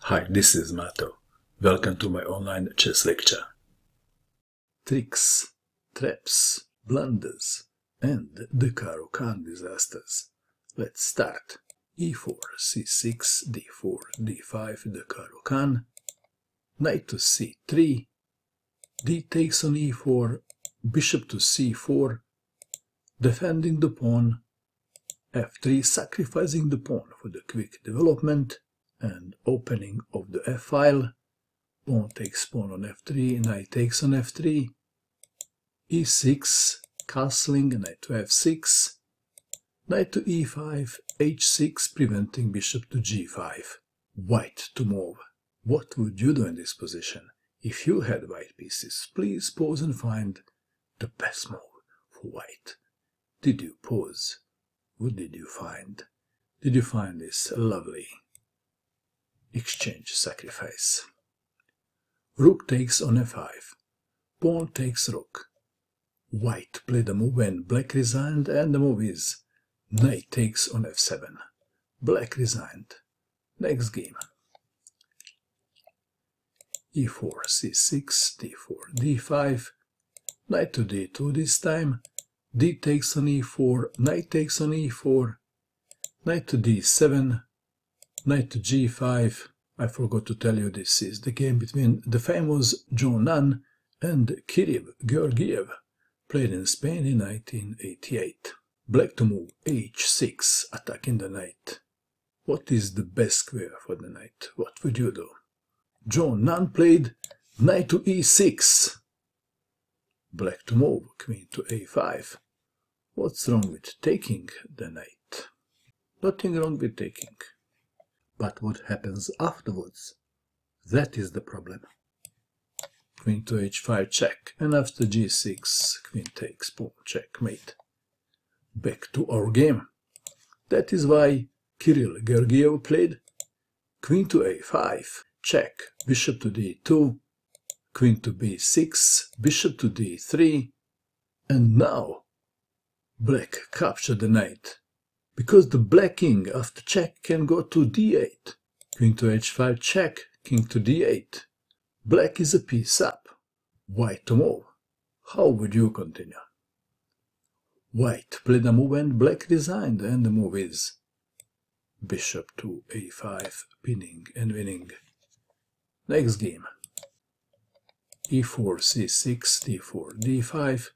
Hi, this is Mato. Welcome to my online chess lecture. Tricks, traps, blunders, and the Caro Kann disasters. Let's start. E4, C6, D4, D5, the Caro Kann. Knight to C3. D takes on E4, bishop to C4, defending the pawn. F3, sacrificing the pawn for the quick development and opening of the F-file. Pawn takes pawn on F3, knight takes on F3. E6, castling, knight to F6. Knight to E5, H6, preventing bishop to G5. White to move. What would you do in this position? If you had white pieces, please pause and find the best move for white. Did you pause? What did you find? Did you find this lovely exchange sacrifice? Rook takes on F5. Pawn takes rook. White played a move when black resigned, and the move is knight takes on F7. Black resigned. Next game. E4, C6, D4, D5. Knight to D2 this time. D takes on E4, knight takes on E4. Knight to D7. Knight to G5. I forgot to tell you this is the game between the famous Nunn and Kiril, Georgiev, played in Spain in 1988. Black to move H6, attacking the knight. What is the best square for the knight? What would you do? Nunn played knight to E6. Black to move, queen to A5. What's wrong with taking the knight? Nothing wrong with taking. But what happens afterwards? That is the problem. Queen to H5 check, and after G6, queen takes, pawn checkmate. Back to our game. That is why Kiril Georgiev played queen to A5, check, bishop to D2, queen to B6, bishop to D3, and now black captured the knight. Because the black king after check can go to D8. Queen to H5 check, king to D8. Black is a piece up. White to move. How would you continue? White played a move and black resigned, and the move is bishop to A5, pinning and winning. Next game. E4, C6, D4, D5.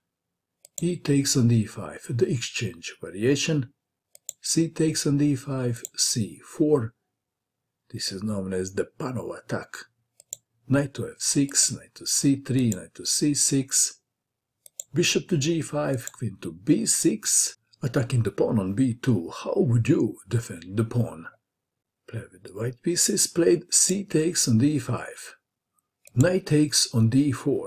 E takes on D5, the exchange variation. C takes on D5, C4. This is known as the Panov attack. Knight to F6, knight to C3, knight to C6. Bishop to G5, queen to B6. Attacking the pawn on B2. How would you defend the pawn? Play with the white pieces. Played C takes on D5. Knight takes on D4.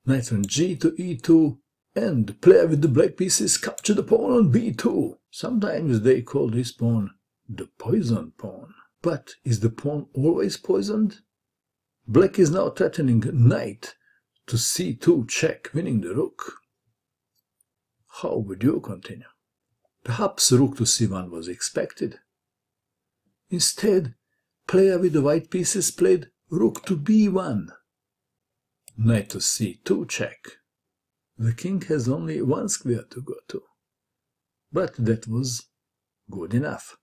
Knight on G to E2. And play with the black pieces. Capture the pawn on B2. Sometimes they call this pawn the poison pawn. But is the pawn always poisoned? Black is now threatening knight to C2 check, winning the rook. How would you continue? Perhaps rook to C1 was expected. Instead, player with the white pieces played rook to B1. Knight to C2 check. The king has only one square to go to. But that was good enough.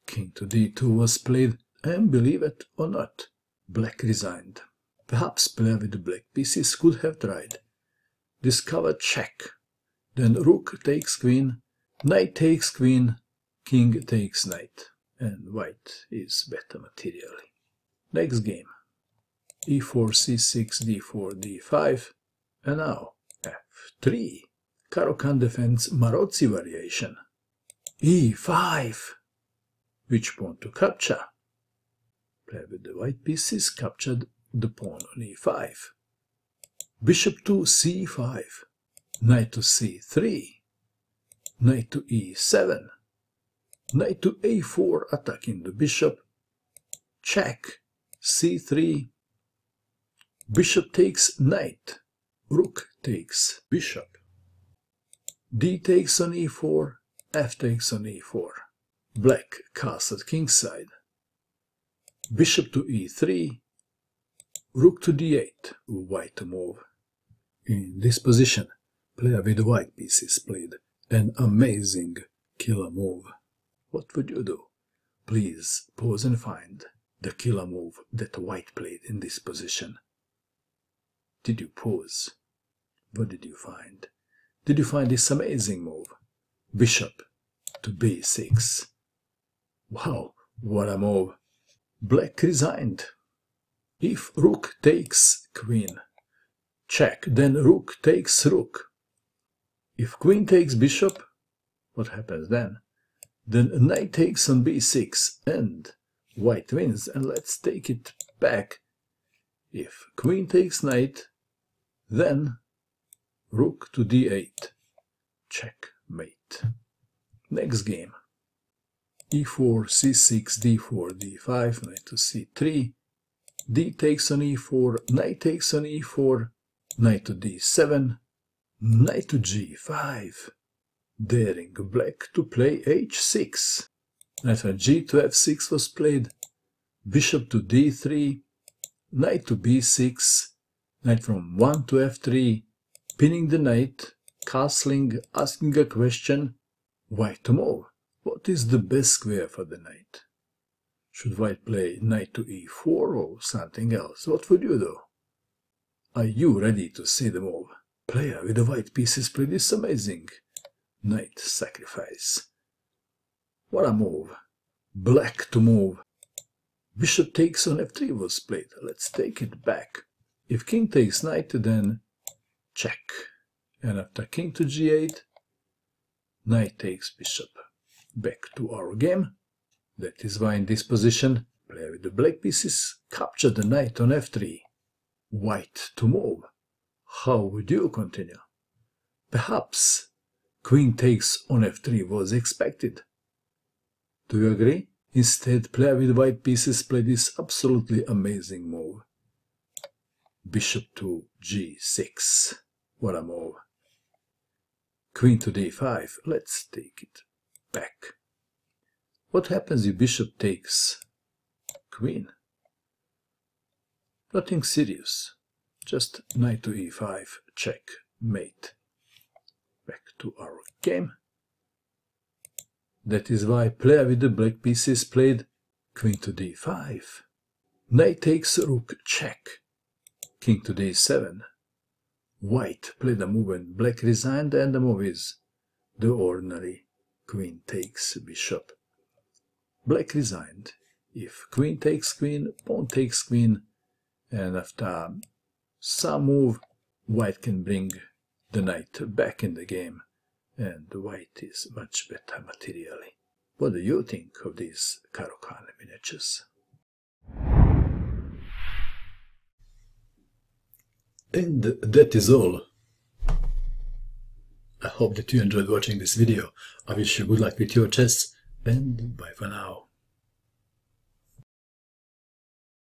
King to D2 was played, and believe it or not, black resigned. Perhaps player with the black pieces could have tried. Discover check. Then rook takes queen, knight takes queen, king takes knight. And white is better materially. Next game. E4, C6, D4, D5. And now F3. Caro Kann defends Marozzi variation. E5. Which pawn to capture? Play with the white pieces, captured the pawn on E5. Bishop to C5. Knight to C3. Knight to E7. Knight to A4, attacking the bishop. Check. C3. Bishop takes knight. Rook takes bishop. D takes on E4. F takes on E4. Black castled kingside. bishop to e3, rook to d8, white to move. In this position, player with white pieces played an amazing killer move. What would you do? Please pause and find the killer move that white played in this position. Did you pause? What did you find? Did you find this amazing move? Bishop to b6. Wow, what a move. Black resigned. If rook takes queen, check, then rook takes rook. If queen takes bishop, what happens then? Then knight takes on b6 and white wins, and let's take it back. If queen takes knight, then rook to d8. Checkmate. Next game. e4, c6, d4, d5, knight to c3, d takes on e4, knight takes on e4, knight to d7, knight to g5, daring black to play h6. After g to f6 was played, bishop to d3, knight to b6, knight from 1 to f3, pinning the knight, castling, asking a question, white to move. What is the best square for the knight? Should white play knight to e4 or something else? What would you do? Are you ready to see the move? Player with the white pieces played this amazing knight sacrifice. What a move. Black to move. Bishop takes on f3 was played. Let's take it back. If king takes knight, then check. And after king to g8, knight takes bishop. Back to our game. That is why in this position, player with the black pieces captured the knight on f3. White to move. How would you continue? Perhaps queen takes on f3 was expected. Do you agree? Instead, player with white pieces played this absolutely amazing move. Bishop to g6. What a move. Queen to d5. Let's take it back. What happens if bishop takes queen? Nothing serious. Just knight to e5. Checkmate. Back to our game. That is why player with the black pieces played queen to d5. Knight takes rook, check. King to d7. White played a move and black resigned, and the move is the ordinary queen takes bishop. Black resigned. If queen takes queen, pawn takes queen, and after some move, white can bring the knight back in the game, and white is much better materially. What do you think of these Caro Kann miniatures? And that is all. I hope that you enjoyed watching this video. I wish you good luck with your chess, and bye for now.